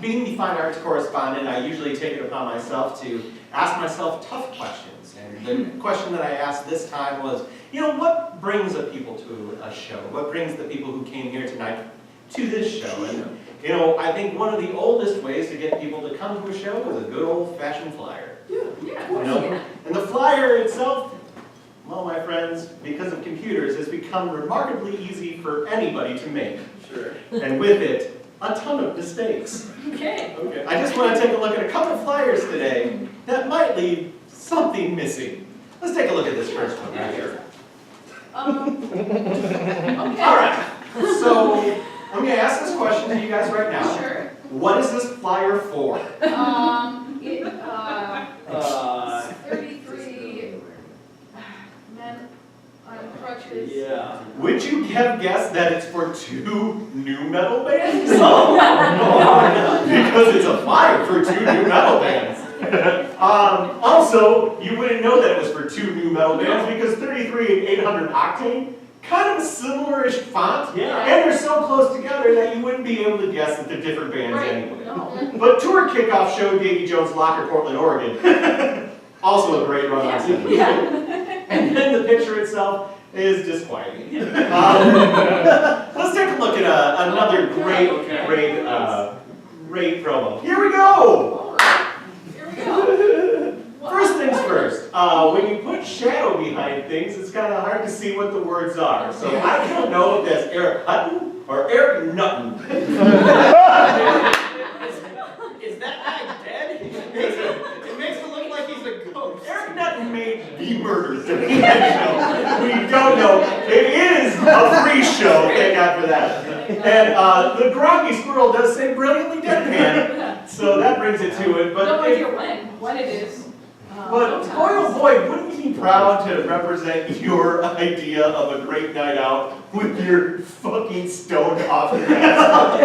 Being the fine arts correspondent, I usually take it upon myself to ask myself tough questions. And the question that I asked this time was, what brings the people to a show? What brings the people who came here tonight to this show? And, I think one of the oldest ways to get people to come to a show is a good old-fashioned flyer. And the flyer itself, well, my friends, because of computers, has become remarkably easy for anybody to make. Sure. And with it, a ton of mistakes. Okay. I just want to take a look at a couple of flyers today that might leave something missing. Let's take a look at this first one right here. Okay. All right. So I'm going to ask this question to you guys right now. Sure. What is this flyer for? 33. have guessed that it's for 2 new metal bands? Because it's a flyer for 2 new metal bands. Also, you wouldn't know that it was for 2 new metal bands because 33 and 800 Octane, kind of a similar-ish font, Yeah. and they're so close together that you wouldn't be able to guess that they're different bands anyway. No. But tour kickoff showed Davy Jones' Locker, Portland, Oregon. Also a great run on CD. And then the picture itself is disquieting. Let's take a look at another great promo. Here we go! Here we go. First things first, when you put shadow behind things, it's kind of hard to see what the words are. So I don't know if that's Eric Hutton or Eric Nutton. Is that guy dead? It makes it look like he's a ghost. Eric Nutton may be murdered during that show. We don't know. It is a free show, thank God for that. And the groggy squirrel does say brilliantly deadpan, so that brings it to it. But No idea when it is. But boy, oh boy, wouldn't you be proud to represent your idea of a great night out with your fucking stoned off your ass?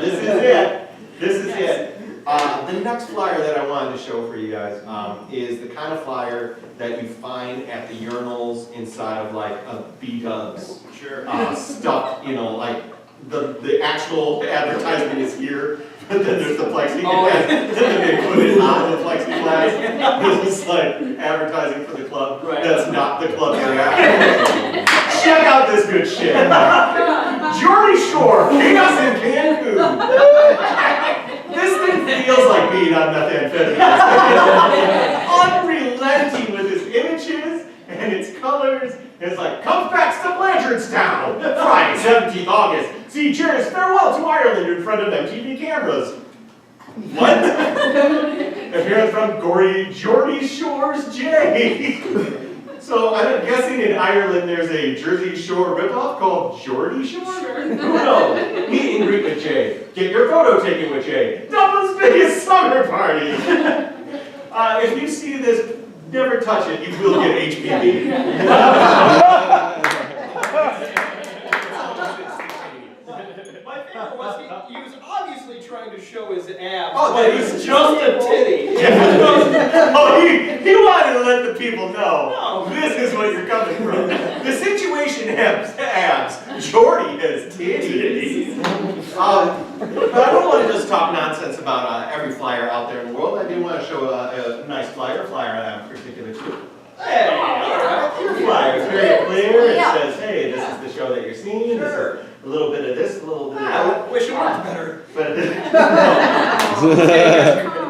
This is it. This is it. The next flyer that I wanted to show for you guys is the kind of flyer that you find at the urinals inside of like a B-dubs stuff, you know, like the actual advertisement is here. And then there's the plexiglass, and then they put it on the plexiglass. This is like advertising for the club. Right. That's not the club you're at. Check out this good shit. Geordie Shore, Chaos in Cancun. This thing feels like being on methamphetamine. Unrelenting with its images and its colors. It's like, comes back to Blanchardstown, Friday, 17th August. See, cheers, farewell to Ireland in front of MTV cameras. What? Appearance from Geordie Shore's J. So I'm guessing in Ireland there's a Jersey Shore ripoff called Geordie Shore? Sure. Who knows? Meet and greet with Jay. Get your photo taken with Jay. Dublin's biggest summer party. If you see this, never touch it. You will get HPV. My favorite was he was obviously trying to show his abs. Oh, but he's just a titty. Oh, he wanted to let the people know. This is what you're coming from. The situation has abs. Jordy has titties. But I don't want to just talk nonsense about every flyer out there in the world. I do want to show a nice flyer I'm particular to. Hey, all right, your flyer is very clear. It says, hey, this is the show that you're seeing. Sure. A little bit of this, a little bit of that. I wish it worked better. But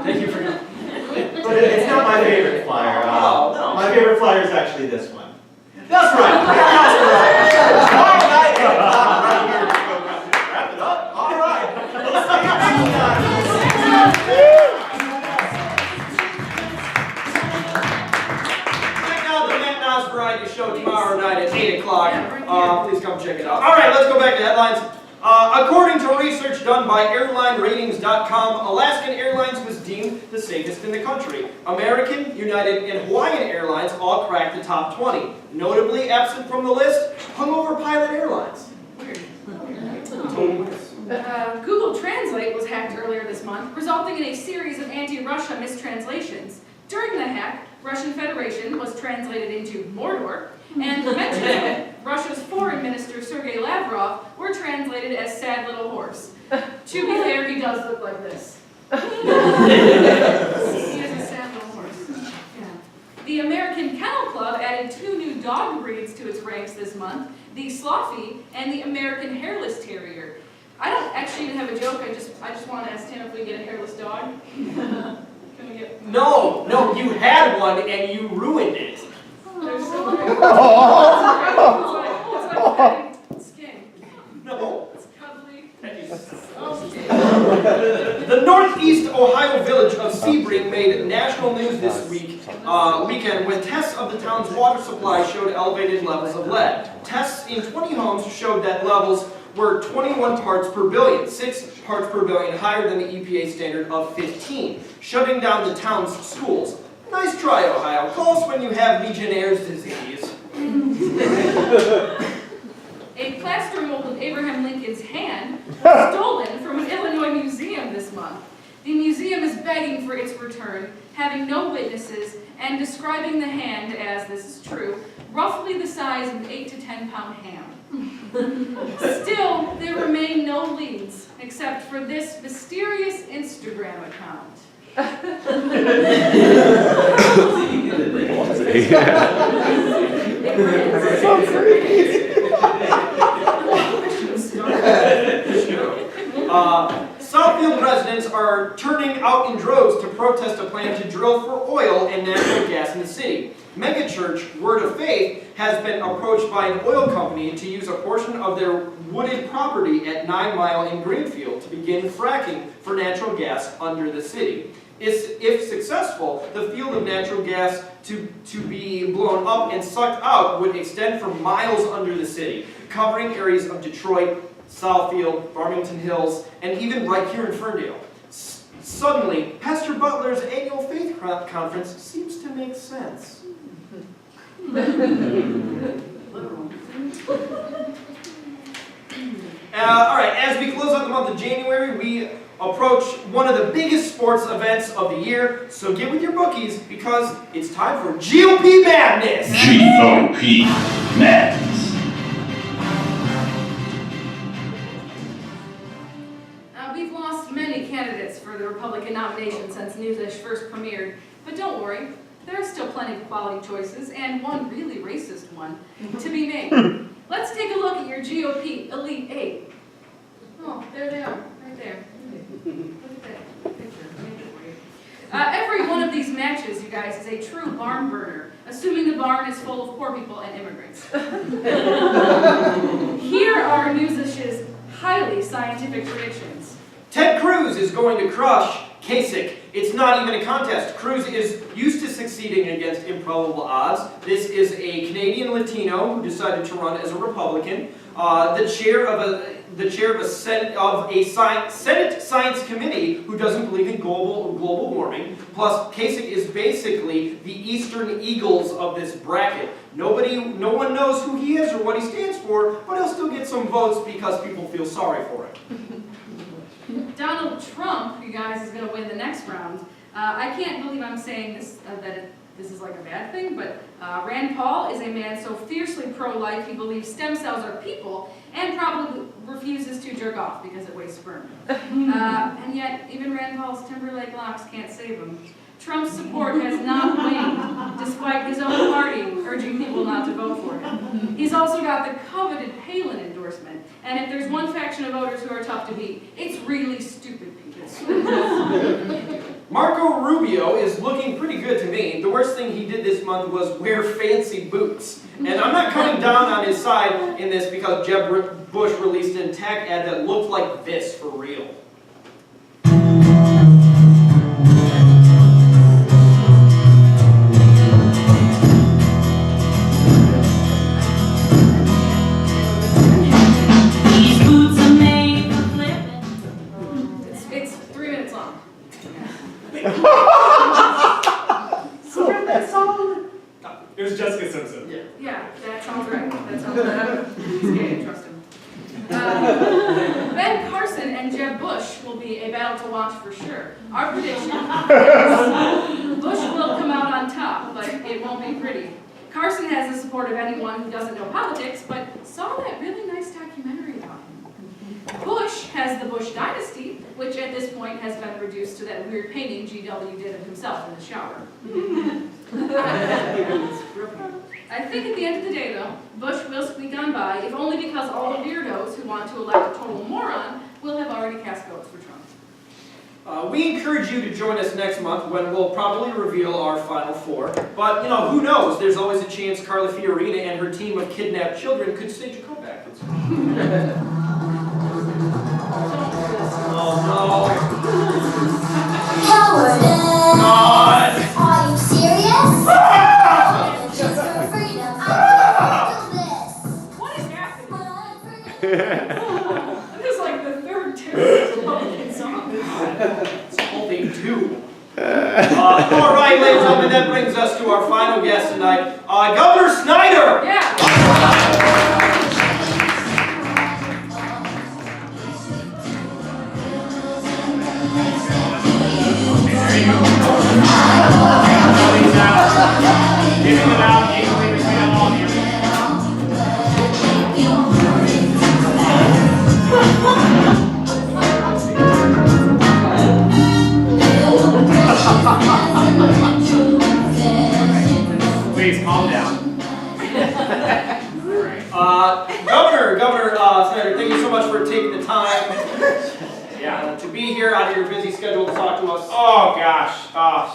Thank you for coming. But it's not my favorite flyer. No. My favorite flyer is actually this one. That's right. That's right. Tomorrow night, 8 o'clock, right here. Wrap it up. All right. Let's see you next time. Check out the Matt Nas Variety Show tomorrow night at 8 o'clock. Please come check it out. All right, let's go back to headlines. According to research done by AirlineRatings.com, Alaskan Airlines was deemed the safest in the country. American, United, and Hawaiian Airlines all cracked the top 20. Notably absent from the list, hungover Pilot Airlines. Google Translate was hacked earlier this month, resulting in a series of anti-Russia mistranslations. During the hack, Russian Federation was translated into Mordor, and mentions Russia's foreign minister Sergei Lavrov were translated as sad little horse. To be fair, he does look like this. He is a sad little horse. Yeah. The American Kennel Club added 2 new dog breeds to its ranks this month, the Sloughy and the American Hairless Terrier. I don't actually even have a joke, I just want to ask Tim if we get a hairless dog. Can we get... No, you had one and you ruined it. They're so great. It's like petting skin. No. It's cuddly. The Northeast Ohio village of Sebring made national news this weekend when tests of the town's water supply showed elevated levels of lead. Tests in 20 homes showed that levels were 21 parts per billion, 6 parts per billion higher than the EPA standard of 15, shutting down the town's schools. Nice try, Ohio. Call us when you have Legionnaire's disease. A Abraham Lincoln's hand was stolen from an Illinois museum this month. The museum is begging for its return, having no witnesses, and describing the hand as, this is true, roughly the size of an 8 to 10 pound ham. Still, there remain no leads, except for this mysterious Instagram account. Southfield residents are turning out in droves to protest a plan to drill for oil and natural gas in the city. Megachurch Word of Faith has been approached by an oil company to use a portion of their wooded property at 9 Mile in Greenfield to begin fracking for natural gas under the city. If successful, the field of natural gas to be blown up and sucked out would extend for miles under the city, covering areas of Detroit, Southfield, Farmington Hills, and even right here in Ferndale. Suddenly, Pastor Butler's annual faith conference seems to make sense. All right, as we close out the month of January, we approach one of the biggest sports events of the year, so get with your bookies because it's time for GOP Madness! GOP Madness. We've lost many candidates for the Republican nomination since NEWSish first premiered, but don't worry, there are still plenty of quality choices and one really racist one to be made. Let's take a look at your GOP Elite 8. Oh, there they are, right there. Look at that picture. Every one of these matches, you guys, is a true barn burner, assuming the barn is full of poor people and immigrants. Here are NEWSish's highly scientific predictions. Ted Cruz is going to crush Kasich. It's not even a contest. Cruz is used to succeeding against improbable odds. This is a Canadian Latino who decided to run as a Republican. The chair of a Senate Science Committee who doesn't believe in global warming. Plus, Kasich is basically the Eastern Eagles of this bracket. No one knows who he is or what he stands for, but he'll still get some votes because people feel sorry for him. Donald Trump, you guys, is going to win the next round. I can't believe I'm saying this, this is like a bad thing, but Rand Paul is a man so fiercely pro-life he believes stem cells are people and probably refuses to jerk off because it wastes sperm. And yet, even Rand Paul's Timberlake locks can't save him. Trump's support has not waned, despite his own party urging people not to vote for him. He's also got the coveted Palin endorsement, and if there's one faction of voters who are tough to beat, it's really stupid people. Marco Rubio is looking pretty good to me. The worst thing he did this month was wear fancy boots. And I'm not coming down on his side in this because Jeb Bush released an attack ad that looked like this for real. It's 3 minutes long. It was Jessica Simpson. Yeah, that sounds right. That sounds right. He's gay, trust him. Ben Carson and Jeb Bush will be a battle to watch for sure. Our prediction is Bush will come out on top, but it won't be pretty. Carson has the support of anyone who doesn't know politics, but saw that really nice documentary about him. Bush has the Bush Dynasty, which at this point has been reduced to that weird painting GW did of himself in the shower. I think at the end of the day, though, Bush will squeak on by, if only because all the weirdos who want to elect a total moron will have already cast votes for Trump. We encourage you to join us next month when we'll probably reveal our final four. But, who knows? There's always a chance Carla Fiorina and her team of kidnapped children could stage a comeback. Oh, no. Howard, God! are you serious? Just for freedom, I can do this. What is happening? This is like the third terrorist Republican song. That's all they do. All right, ladies and gentlemen, that brings us to our final guest tonight, Governor Snyder! Yeah! Giving it out equally between all of you. Please calm down. Governor Snyder, thank you so much for taking the time to be here out of your busy schedule to talk to us. Oh gosh,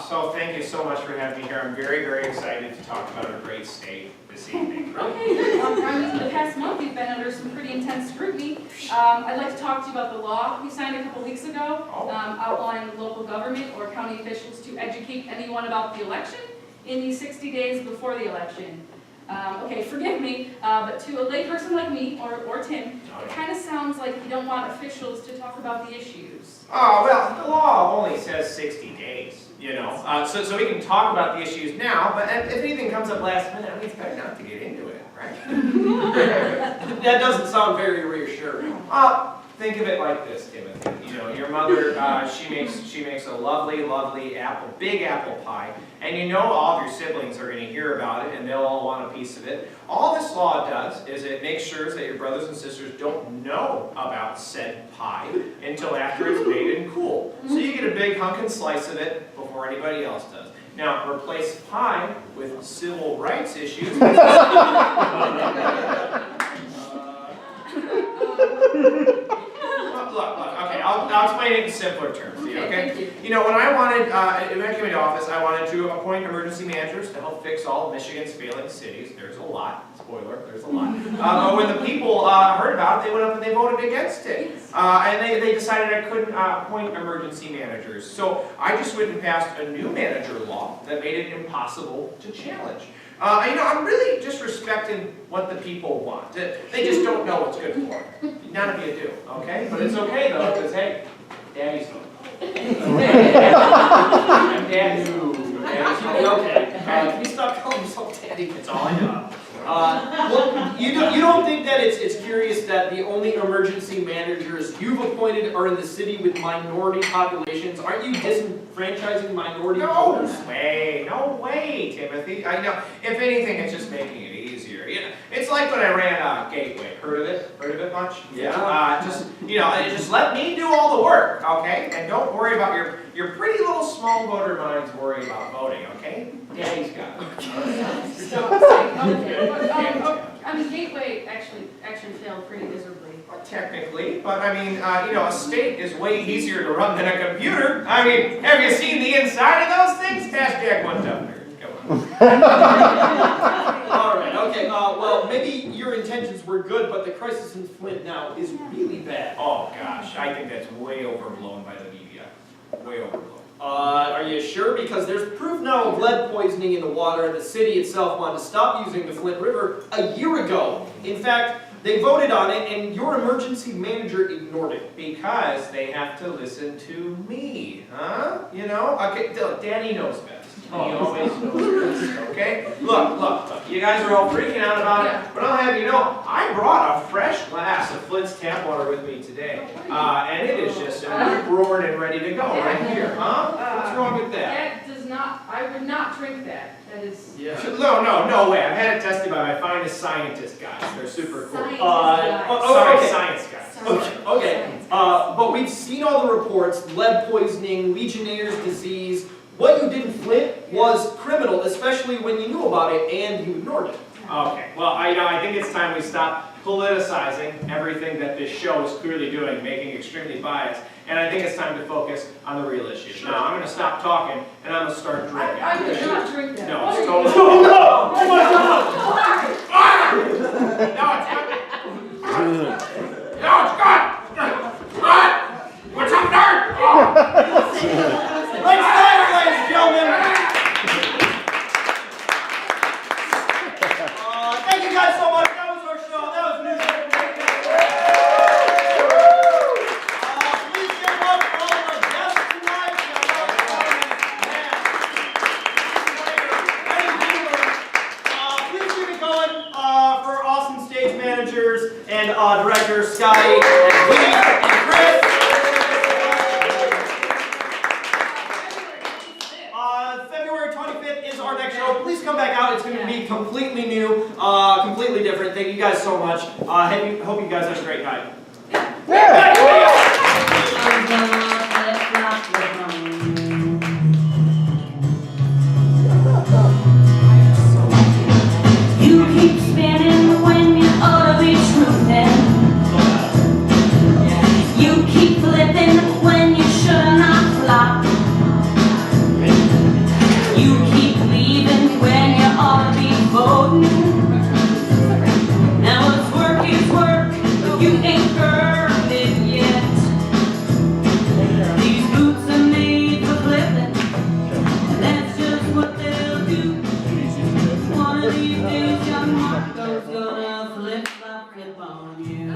so thank you so much for having me here. I'm very, very excited to talk about our great state this evening. Okay, the past month you've been under some pretty intense scrutiny. I'd like to talk to you about the law we signed a couple weeks ago, outlawing local government or county officials to educate anyone about the election in the 60 days before the election. Okay, forgive me, but to a layperson like me, or Tim, it kind of sounds like you don't want officials to talk about the issues. Oh, well, the law only says 60 days, you know, so we can talk about the issues now, but if anything comes up last minute, I mean, it's better not to get into it, right? That doesn't sound very reassuring. Think of it like this, Timothy. You know, your mother, she makes a lovely big apple pie, and you know all of your siblings are going to hear about it, and they'll all want a piece of it. All this law does is it makes sure that your brothers and sisters don't know about said pie until after it's made and cool. So you get a big hunkin' slice of it before anybody else does. Now, replace pie with civil rights issues. Look, okay, I'll explain it in simpler terms, okay? You know, when I came into office, I wanted to appoint emergency managers to help fix all of Michigan's failing cities. There's a lot, spoiler, there's a lot. But when the people heard about it, they went up and they voted against it. And they decided I couldn't appoint emergency managers. So I just went and passed a new manager law that made it impossible to challenge. You know, I'm really just respecting what the people want. They just don't know what's good for them. None of you do, okay? But it's okay though, because hey, Daddy's home. I'm Daddy. Daddy's home. Okay. Can you stop calling yourself Daddy? It's all I know. Well, you don't think that it's curious that the only emergency managers you've appointed are in the city with minority populations? Aren't you disenfranchising minority voters? No way, Timothy. I know. If anything, it's just making it easier. You know, it's like when I ran Gateway. Heard of it? Heard of it much? Yeah. Just let me do all the work, okay? And don't worry about your pretty little small voter minds worry about voting, okay? Daddy's got it. I mean, Gateway actually failed pretty miserably. Well, technically, but I mean, you know, a state is way easier to run than a computer. I mean, have you seen the inside of those things? Hashtag one tough nerd. Come on. All right, okay, well, maybe your intentions were good, but the crisis in Flint now is really bad. Oh, gosh, I think that's way overblown by the media. Way overblown. Are you sure? Because there's proof now of lead poisoning in the water, and the city itself wanted to stop using the Flint River a year ago. In fact, they voted on it, and your emergency manager ignored it. Because they have to listen to me, huh? You know? Okay, Daddy knows best. He always knows best, okay? Look, you guys are all freaking out about it, but I'll have you know, I brought a fresh glass of Flint's tap water with me today. And it is just roaring and ready to go right here, huh? What's wrong with that? I would not drink that. That is... Yeah. No way. I've had it tested by my finest scientist guys. They're super cool. Science guys. Okay. But we've seen all the reports, lead poisoning, Legionnaire's disease. What you did in Flint was criminal, especially when you knew about it and you ignored it. Okay, well, I think it's time we stop politicizing everything that this show is clearly doing, making extremely biased, and I think it's time to focus on the real issues. Sure. Now, I'm going to stop talking, and I'm going to start drinking. I would not drink that. No, it's totally... Oh, no! Oh, my God! No, it's good! What's up, nerd? Let's start, ladies and gentlemen! Thank you guys so much. That was our show. That was NEWSish. Please give up for all of our guests tonight. Please keep it going for awesome stage managers and directors Scotty and Lee and Chris. completely new, completely different. Thank you guys so much. Hope you guys have a great night. You keep spinning when you ought to be truthing. You keep flipping when you should not flop. You keep leaving when you ought to be voting. Now it's work, but you ain't earned it yet. These boots are made for flipping, and that's just what they'll do. One of these days, young Marco's gonna flip on you.